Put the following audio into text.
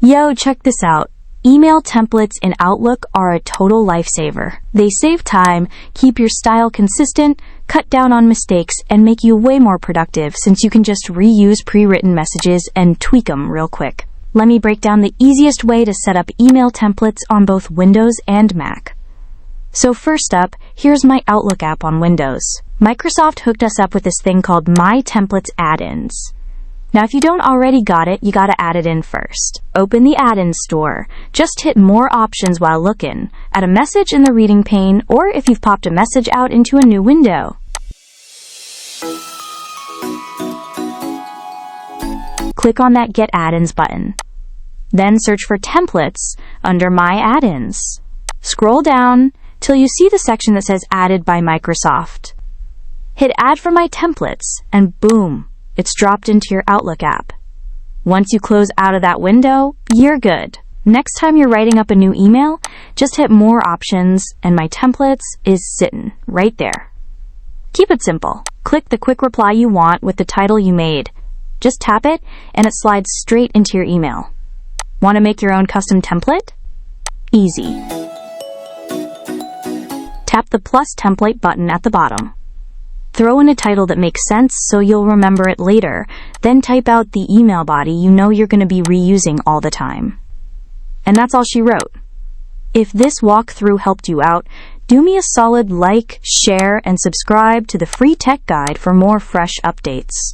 Yo, check this out. Email templates in Outlook are a total lifesaver. They save time, keep your style consistent, cut down on mistakes, and make you way more productive since you can just reuse pre-written messages and tweak them real quick. Let me break down the easiest way to set up email templates on both Windows and Mac. So first up, here's my Outlook app on Windows. Microsoft hooked us up with this thing called My Templates add-ins. Now, if you don't already got it, you gotta add it in first. Open the add-ins store. Just hit more options while looking. Add a message in the Reading Pane, or if you've popped a message out into a new window. Click on that Get Add-ins button. Then search for Templates under My Add-ins. Scroll down till you see the section that says Added by Microsoft. Hit Add for My Templates, and boom! It's dropped into your Outlook app. Once you close out of that window, you're good. Next time you're writing up a new email, just hit More Options, and My Templates is sitting right there. Keep it simple. Click the quick reply you want with the title you made. Just tap it, and it slides straight into your email. Want to make your own custom template? Easy. Tap the plus template button at the bottom. Throw in a title that makes sense so you'll remember it later, then type out the email body you know you're going to be reusing all the time. And that's all she wrote. If this walkthrough helped you out, do me a solid like, share, and subscribe to the free tech guide for more fresh updates.